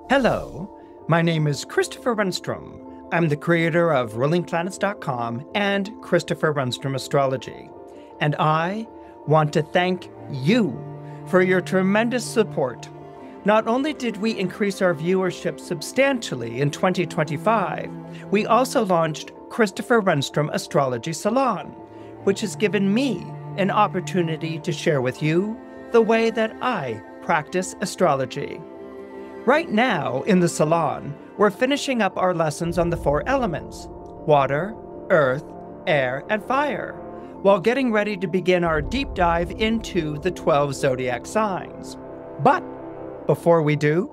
Hello, my name is Christopher Renstrom. I'm the creator of RulingPlanets.com and Christopher Renstrom Astrology. And I want to thank you for your tremendous support. Not only did we increase our viewership substantially in 2025, we also launched Christopher Renstrom Astrology Salon, which has given me an opportunity to share with you the way that I practice astrology. Right now, in the salon, we're finishing up our lessons on the 4 elements: water, earth, air, and fire, while getting ready to begin our deep dive into the 12 zodiac signs. But before we do,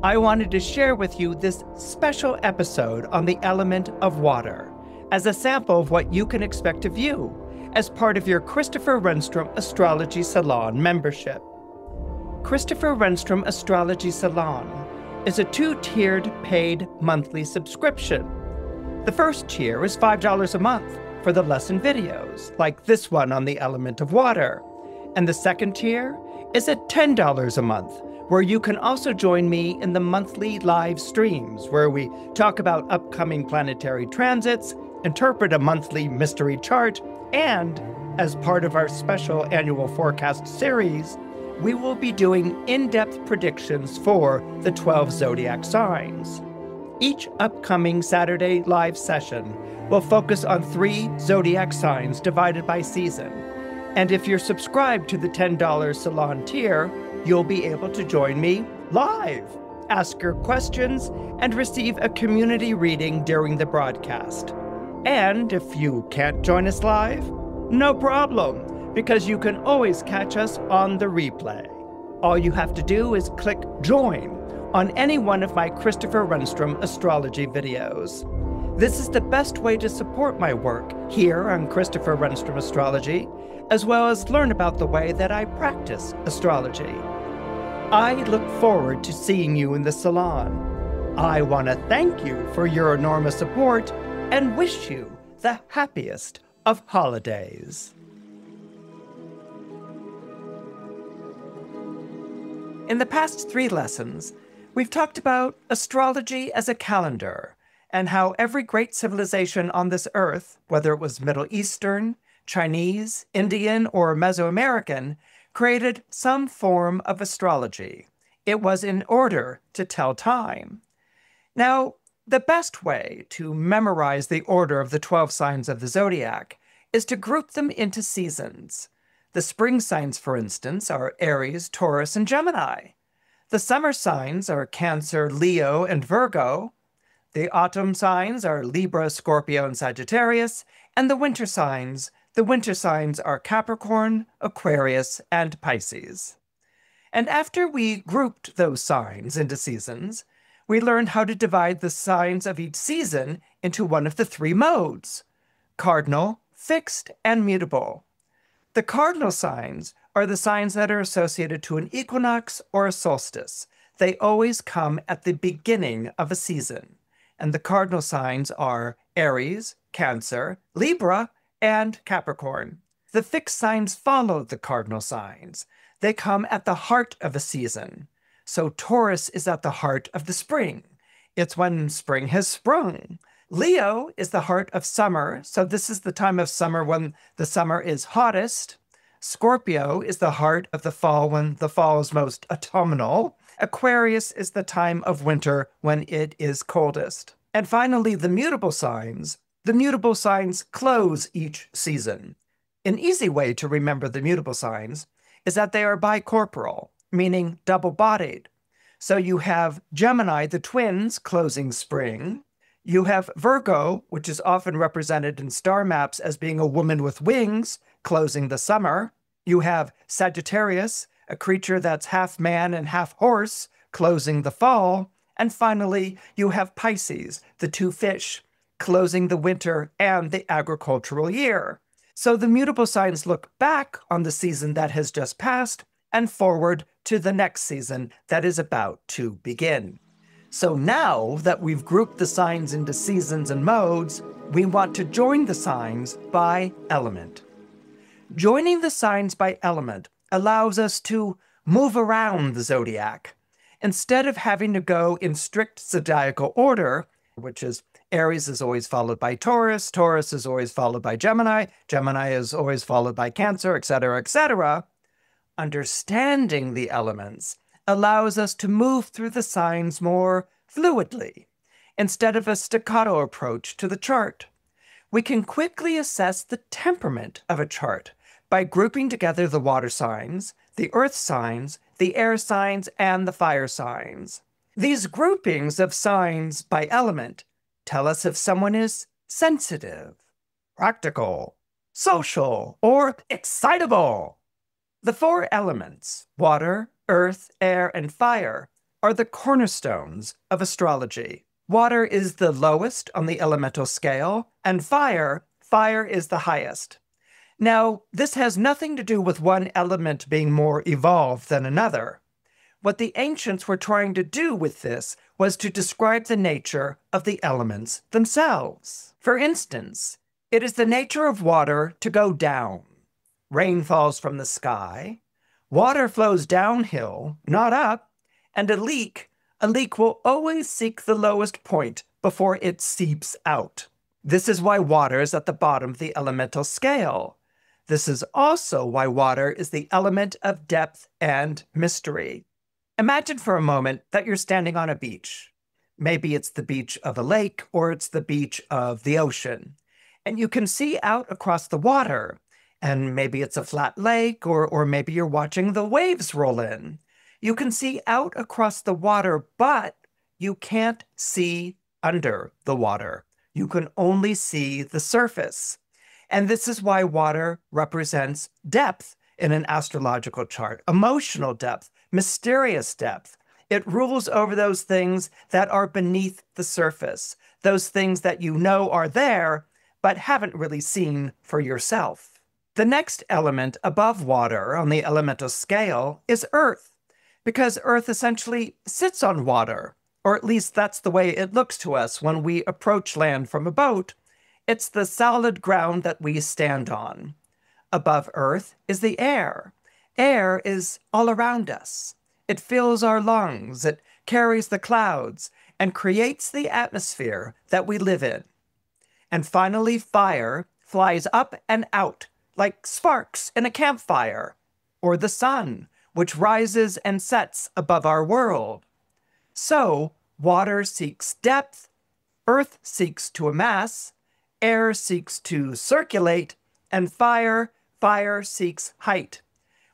I wanted to share with you this special episode on the element of water, as a sample of what you can expect to view as part of your Christopher Renstrom Astrology Salon membership. Christopher Renstrom Astrology Salon is a 2-tiered paid monthly subscription. The first tier is $5 a month for the lesson videos, like this one on the element of water. And the second tier is at $10 a month, where you can also join me in the monthly live streams, where we talk about upcoming planetary transits, interpret a monthly mystery chart, and, as part of our special annual forecast series, we will be doing in-depth predictions for the 12 zodiac signs. Each upcoming Saturday live session will focus on 3 zodiac signs divided by season. And if you're subscribed to the $10 Salon tier, you'll be able to join me live, ask your questions, and receive a community reading during the broadcast. And if you can't join us live, no problem, because you can always catch us on the replay. All you have to do is click join on any one of my Christopher Renstrom astrology videos. This is the best way to support my work here on Christopher Renstrom Astrology, as well as learn about the way that I practice astrology. I look forward to seeing you in the salon. I want to thank you for your enormous support and wish you the happiest of holidays. In the past 3 lessons, we've talked about astrology as a calendar and how every great civilization on this earth, whether it was Middle Eastern, Chinese, Indian, or Mesoamerican, created some form of astrology. It was in order to tell time. Now, the best way to memorize the order of the 12 signs of the zodiac is to group them into seasons. The spring signs, for instance, are Aries, Taurus, and Gemini. The summer signs are Cancer, Leo, and Virgo. The autumn signs are Libra, Scorpio, and Sagittarius. And the winter signs are Capricorn, Aquarius, and Pisces. And after we grouped those signs into seasons, we learned how to divide the signs of each season into one of the 3 modes: cardinal, fixed, and mutable. The cardinal signs are the signs that are associated to an equinox or a solstice. They always come at the beginning of a season. And the cardinal signs are Aries, Cancer, Libra, and Capricorn. The fixed signs follow the cardinal signs. They come at the heart of a season. So Taurus is at the heart of the spring. It's when spring has sprung. Leo is the heart of summer, so this is the time of summer when the summer is hottest. Scorpio is the heart of the fall when the fall is most autumnal. Aquarius is the time of winter when it is coldest. And finally, the mutable signs. The mutable signs close each season. An easy way to remember the mutable signs is that they are bicorporal, meaning double-bodied. So you have Gemini, the twins, closing spring. You have Virgo, which is often represented in star maps as being a woman with wings, closing the summer. You have Sagittarius, a creature that's half man and half horse, closing the fall. And finally, you have Pisces, the 2 fish, closing the winter and the agricultural year. So the mutable signs look back on the season that has just passed and forward to the next season that is about to begin. So now that we've grouped the signs into seasons and modes, we want to join the signs by element. Joining the signs by element allows us to move around the zodiac. Instead of having to go in strict zodiacal order, which is Aries is always followed by Taurus, Taurus is always followed by Gemini, Gemini is always followed by Cancer, etc., understanding the elements allows us to move through the signs more fluidly, instead of a staccato approach to the chart. We can quickly assess the temperament of a chart by grouping together the water signs, the earth signs, the air signs, and the fire signs. These groupings of signs by element tell us if someone is sensitive, practical, social, or excitable. The four elements, water, earth, air, and fire, are the cornerstones of astrology. Water is the lowest on the elemental scale, and fire is the highest. Now, this has nothing to do with one element being more evolved than another. What the ancients were trying to do with this was to describe the nature of the elements themselves. For instance, it is the nature of water to go down. Rain falls from the sky, water flows downhill, not up, and a leak will always seek the lowest point before it seeps out. This is why water is at the bottom of the elemental scale. This is also why water is the element of depth and mystery. Imagine for a moment that you're standing on a beach. Maybe it's the beach of a lake or it's the beach of the ocean. And you can see out across the water. And maybe it's a flat lake or maybe you're watching the waves roll in. You can see out across the water, but you can't see under the water. You can only see the surface. And this is why water represents depth in an astrological chart, emotional depth, mysterious depth. It rules over those things that are beneath the surface, those things that you know are there, but haven't really seen for yourself. The next element above water on the elemental scale is earth, because earth essentially sits on water, or at least that's the way it looks to us when we approach land from a boat. It's the solid ground that we stand on. Above earth is the air. Air is all around us. It fills our lungs, it carries the clouds, and creates the atmosphere that we live in. And finally, fire flies up and out, like sparks in a campfire, or the sun, which rises and sets above our world. So, water seeks depth, earth seeks to amass, air seeks to circulate, and fire seeks height,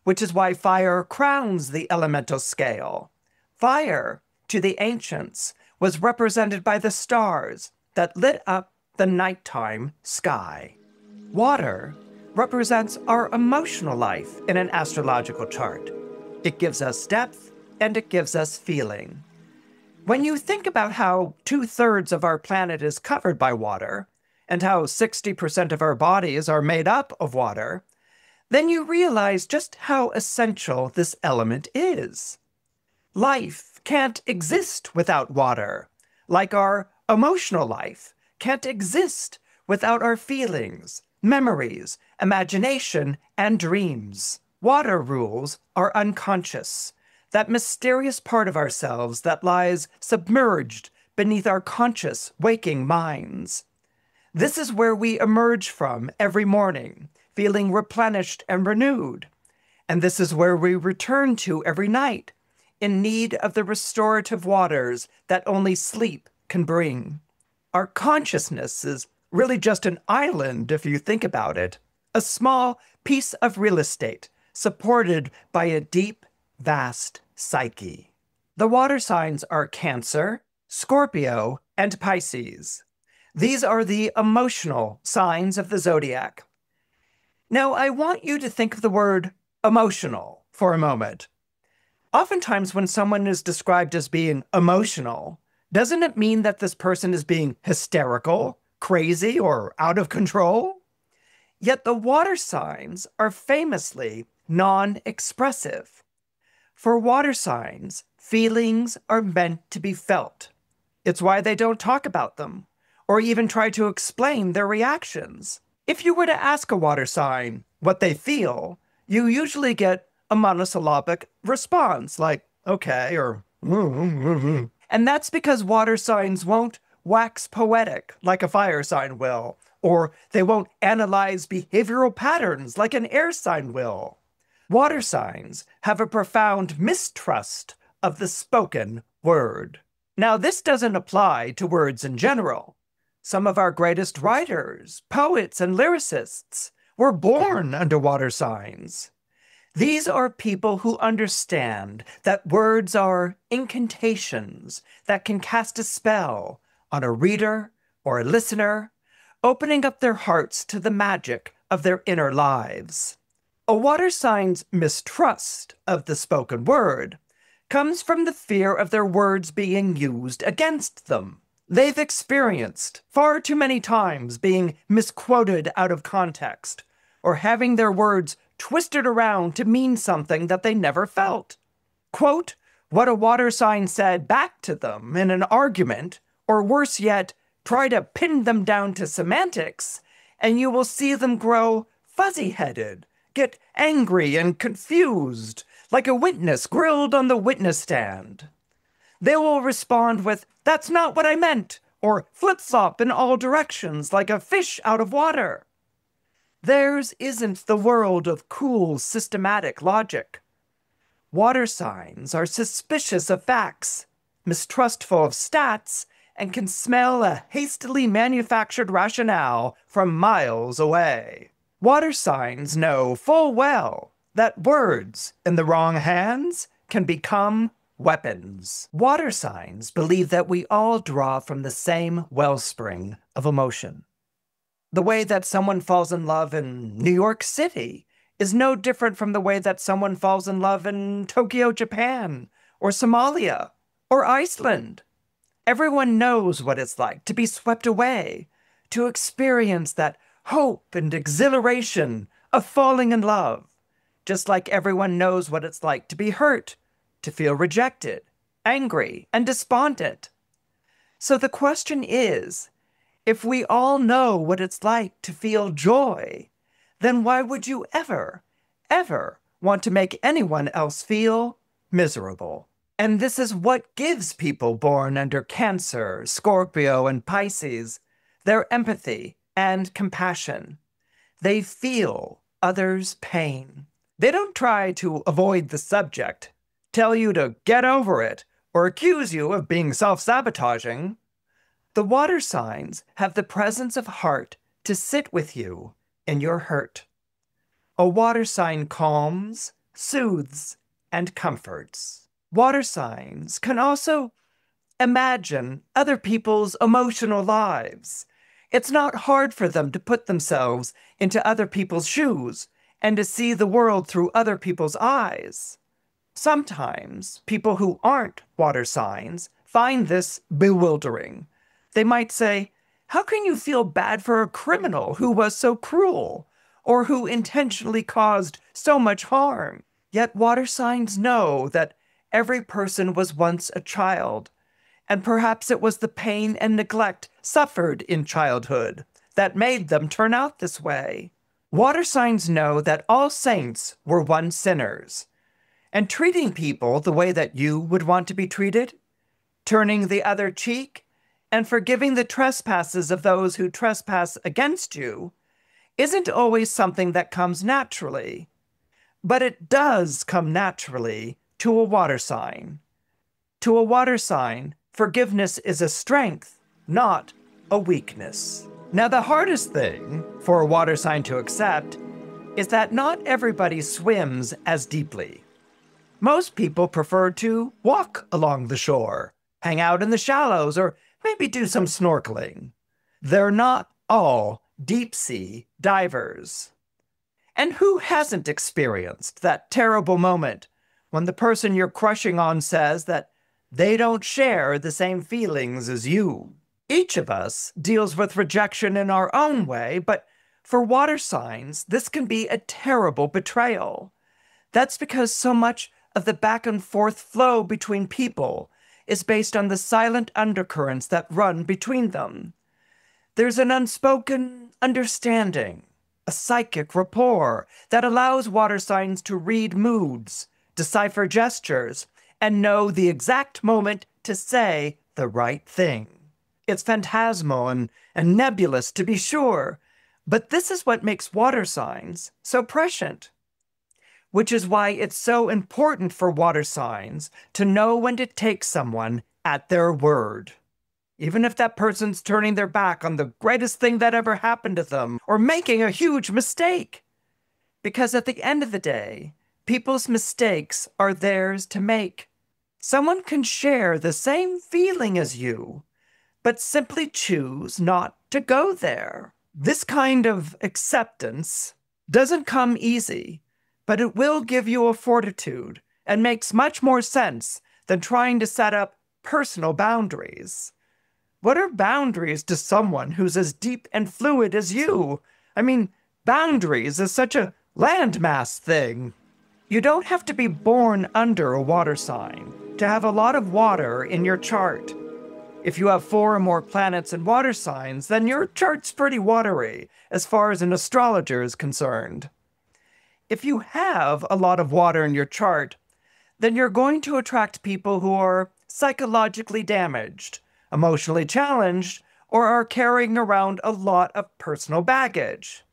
which is why fire crowns the elemental scale. Fire, to the ancients, was represented by the stars that lit up the nighttime sky. Water represents our emotional life in an astrological chart. It gives us depth and it gives us feeling. When you think about how 2/3 of our planet is covered by water, and how 60% of our bodies are made up of water, then you realize just how essential this element is. Life can't exist without water, like our emotional life can't exist without our feelings, memories, imagination, and dreams. Water rules are unconscious, that mysterious part of ourselves that lies submerged beneath our conscious, waking minds. This is where we emerge from every morning, feeling replenished and renewed. And this is where we return to every night, in need of the restorative waters that only sleep can bring. Our consciousness is really just an island, if you think about it, a small piece of real estate supported by a deep, vast psyche. The water signs are Cancer, Scorpio, and Pisces. These are the emotional signs of the zodiac. Now, I want you to think of the word emotional for a moment. Oftentimes, when someone is described as being emotional, doesn't it mean that this person is being hysterical, crazy, or out of control? Yet the water signs are famously non-expressive. For water signs, feelings are meant to be felt. It's why they don't talk about them, or even try to explain their reactions. If you were to ask a water sign what they feel, you usually get a monosyllabic response like, okay, or And that's because water signs won't wax poetic like a fire sign will, or they won't analyze behavioral patterns like an air sign will. Water signs have a profound mistrust of the spoken word. Now, this doesn't apply to words in general. Some of our greatest writers, poets, and lyricists were born under water signs. These are people who understand that words are incantations that can cast a spell on a reader or a listener, opening up their hearts to the magic of their inner lives. A water sign's mistrust of the spoken word comes from the fear of their words being used against them. They've experienced far too many times being misquoted out of context, or having their words twisted around to mean something that they never felt. Quote what a water sign said back to them in an argument, or worse yet, try to pin them down to semantics, and you will see them grow fuzzy-headed, get angry and confused, like a witness grilled on the witness stand. They will respond with, "That's not what I meant," or flip-flop in all directions like a fish out of water. Theirs isn't the world of cool, systematic logic. Water signs are suspicious of facts, mistrustful of stats, and can smell a hastily manufactured rationale from miles away. Water signs know full well that words in the wrong hands can become weapons. Water signs believe that we all draw from the same wellspring of emotion. The way that someone falls in love in New York City is no different from the way that someone falls in love in Tokyo, Japan, or Somalia, or Iceland. Everyone knows what it's like to be swept away, to experience that hope and exhilaration of falling in love, just like everyone knows what it's like to be hurt, to feel rejected, angry, and despondent. So the question is, if we all know what it's like to feel joy, then why would you ever want to make anyone else feel miserable? And this is what gives people born under Cancer, Scorpio, and Pisces their empathy and compassion. They feel others' pain. They don't try to avoid the subject, tell you to get over it, or accuse you of being self-sabotaging. The water signs have the presence of heart to sit with you in your hurt. A water sign calms, soothes, and comforts. Water signs can also imagine other people's emotional lives. It's not hard for them to put themselves into other people's shoes and to see the world through other people's eyes. Sometimes people who aren't water signs find this bewildering. They might say, "How can you feel bad for a criminal who was so cruel, or who intentionally caused so much harm?" Yet water signs know that every person was once a child, and perhaps it was the pain and neglect suffered in childhood that made them turn out this way. Water signs know that all saints were once sinners, and treating people the way that you would want to be treated, turning the other cheek, and forgiving the trespasses of those who trespass against you, isn't always something that comes naturally. But it does come naturally to a water sign. To a water sign, forgiveness is a strength, not a weakness. Now, the hardest thing for a water sign to accept is that not everybody swims as deeply. Most people prefer to walk along the shore, hang out in the shallows, or maybe do some snorkeling. They're not all deep-sea divers. And who hasn't experienced that terrible moment when the person you're crushing on says that they don't share the same feelings as you? Each of us deals with rejection in our own way, but for water signs, this can be a terrible betrayal. That's because so much of the back and forth flow between people is based on the silent undercurrents that run between them. There's an unspoken understanding, a psychic rapport that allows water signs to read moods, decipher gestures, and know the exact moment to say the right thing. It's phantasmal and nebulous, to be sure, but this is what makes water signs so prescient. Which is why it's so important for water signs to know when to take someone at their word. Even if that person's turning their back on the greatest thing that ever happened to them, or making a huge mistake. Because at the end of the day, people's mistakes are theirs to make. Someone can share the same feeling as you, but simply choose not to go there. This kind of acceptance doesn't come easy, but it will give you a fortitude and makes much more sense than trying to set up personal boundaries. What are boundaries to someone who's as deep and fluid as you? I mean, boundaries is such a landmass thing. You don't have to be born under a water sign to have a lot of water in your chart. If you have 4 or more planets and water signs, then your chart's pretty watery as far as an astrologer is concerned. If you have a lot of water in your chart, then you're going to attract people who are psychologically damaged, emotionally challenged, or are carrying around a lot of personal baggage.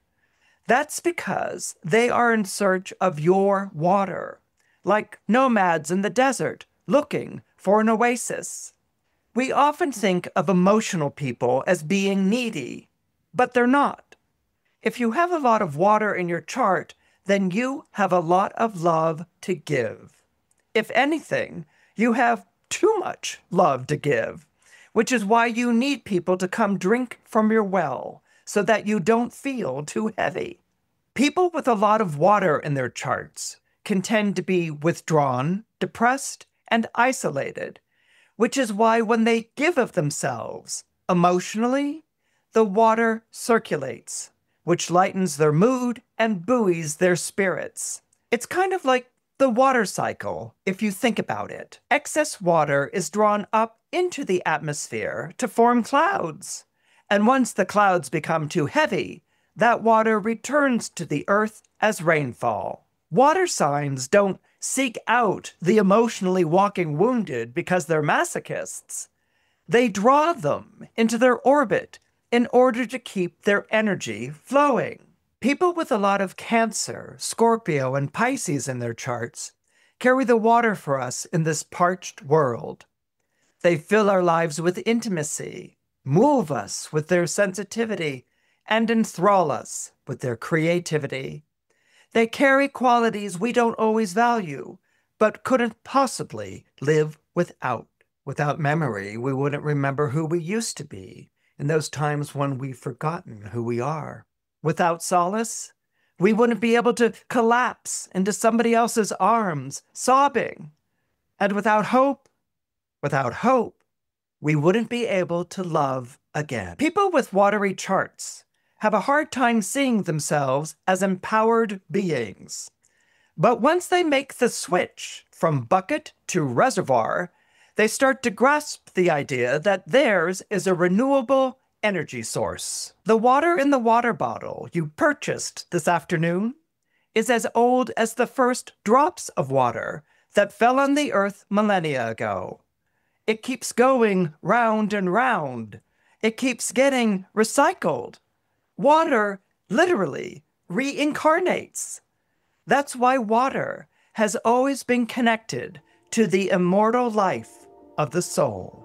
That's because they are in search of your water, like nomads in the desert looking for an oasis. We often think of emotional people as being needy, but they're not. If you have a lot of water in your chart, then you have a lot of love to give. If anything, you have too much love to give, which is why you need people to come drink from your well so that you don't feel too heavy. People with a lot of water in their charts can tend to be withdrawn, depressed, and isolated, which is why when they give of themselves emotionally, the water circulates, which lightens their mood and buoys their spirits. It's kind of like the water cycle, if you think about it. Excess water is drawn up into the atmosphere to form clouds. And once the clouds become too heavy, that water returns to the earth as rainfall. Water signs don't seek out the emotionally walking wounded because they're masochists. They draw them into their orbit in order to keep their energy flowing. People with a lot of Cancer, Scorpio, and Pisces in their charts carry the water for us in this parched world. They fill our lives with intimacy, move us with their sensitivity, and enthrall us with their creativity. They carry qualities we don't always value, but couldn't possibly live without. Without memory, we wouldn't remember who we used to be in those times when we've forgotten who we are. Without solace, we wouldn't be able to collapse into somebody else's arms, sobbing. And without hope, we wouldn't be able to love again. People with watery charts have a hard time seeing themselves as empowered beings. But once they make the switch from bucket to reservoir, they start to grasp the idea that theirs is a renewable energy source. The water in the water bottle you purchased this afternoon is as old as the first drops of water that fell on the earth millennia ago. It keeps going round and round. It keeps getting recycled. Water literally reincarnates. That's why water has always been connected to the immortal life of the soul.